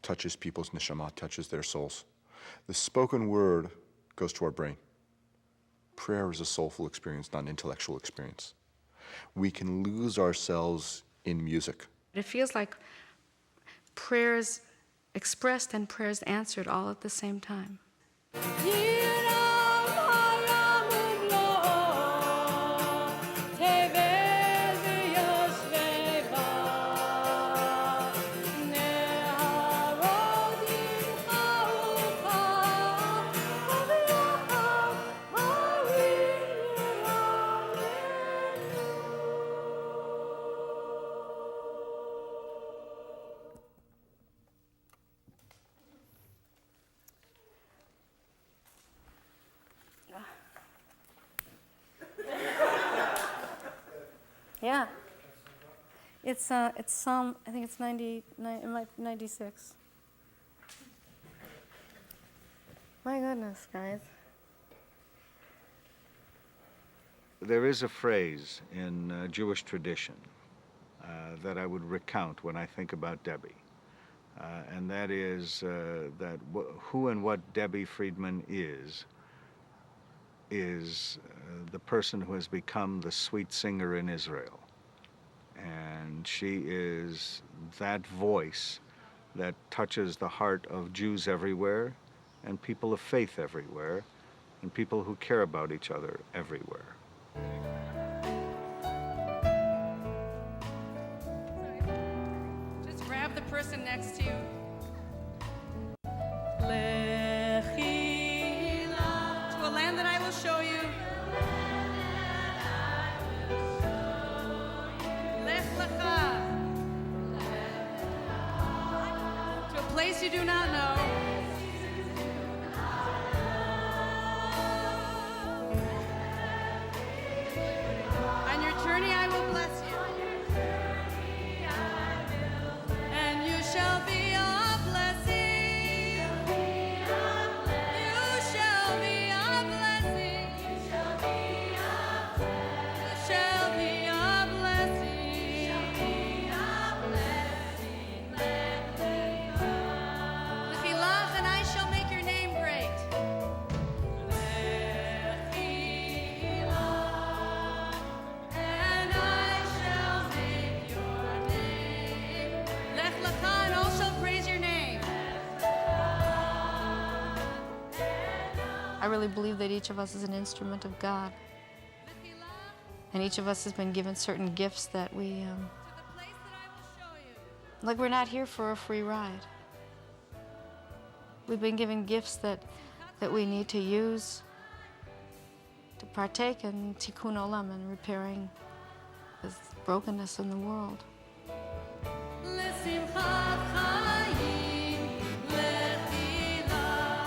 touches people's neshama, touches their souls. The spoken word goes to our brain. Prayer is a soulful experience, not an intellectual experience. We can lose ourselves in music. It feels like prayers expressed and prayers answered all at the same time. Yeah. It's Psalm, I think it's 96. My goodness, guys. There is a phrase in Jewish tradition that I would recount when I think about Debbie. And that is that who and what Debbie Friedman is the person who has become the sweet singer in Israel. And she is that voice that touches the heart of Jews everywhere and people of faith everywhere and people who care about each other everywhere. Just grab the person next to you. To a land that I will show you. Lech lecha. To a place you do not know. On your journey I will bless you. And you shall be a blessing. You shall be a blessing. You shall be a blessing. L'chilach, and I shall make your name great. And I shall make your name. Lech lecha, and all shall praise your name. I really believe that each of us is an instrument of God. And each of us has been given certain gifts that we, like we're not here for a free ride. We've been given gifts that we need to use to partake in tikkun olam and repairing this brokenness in the world. L'simchat chayim, l'chilach.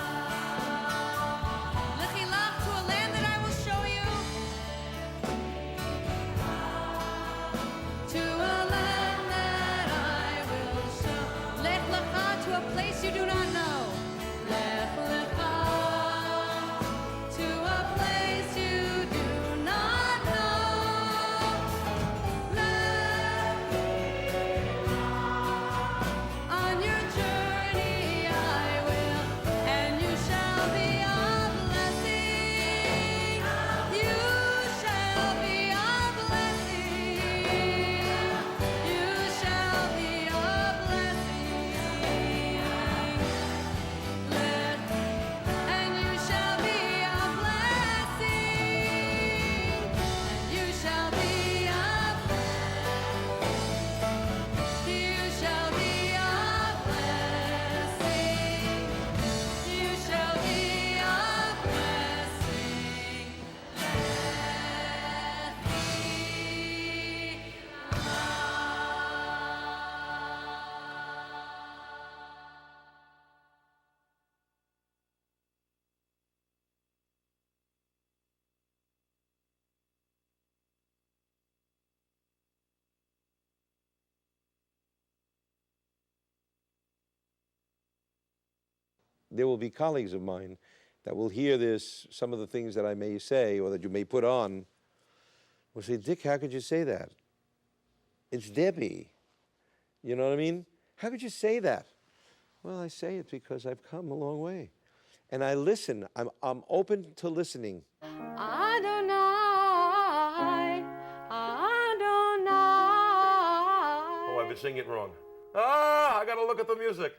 L'chilach, to a land that I will show you. To a land that I will show. Lech lecha, to a place you do not know. Lech lecha, to a place you do not know. On your journey I will, and you shall be a blessing. You shall be a blessing. You shall be a blessing. And you shall be a blessing. You shall be a You shall be a blessing. You shall be a blessing. There will be colleagues of mine that will hear this, some of the things that I may say or that you may put on, will say, Dick, how could you say that? It's Debbie. You know what I mean? How could you say that? Well, I say it because I've come a long way. And I listen. I'm open to listening. Adonai, Adonai. Oh, I've been singing it wrong. I got to look at the music.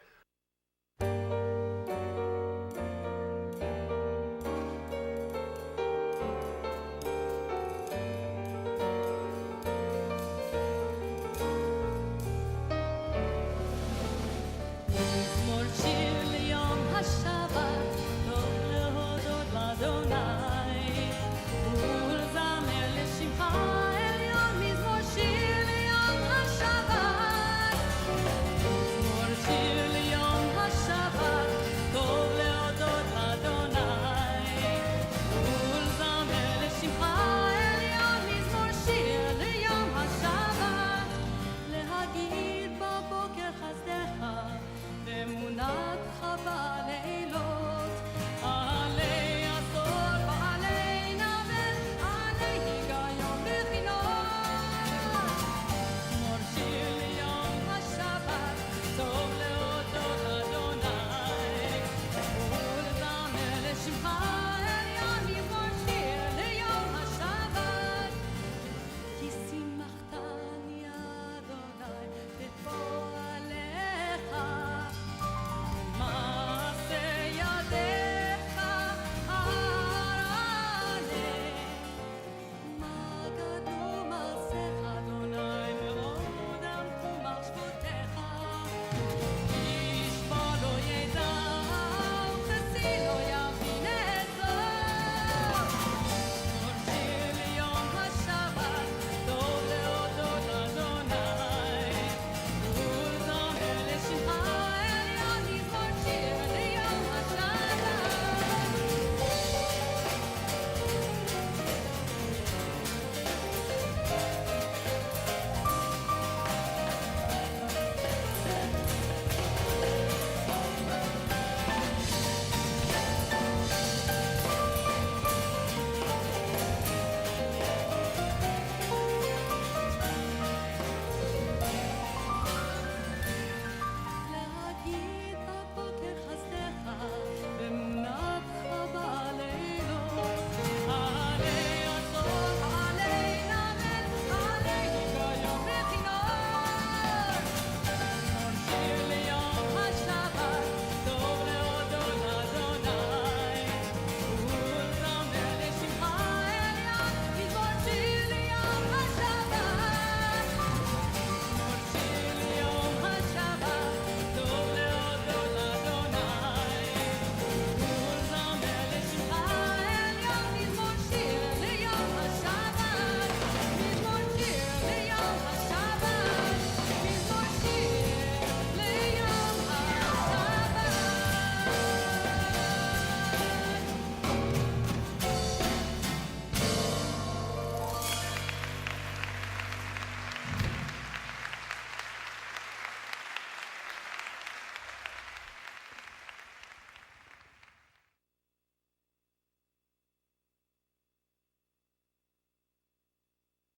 מזמור שיר ליום השבת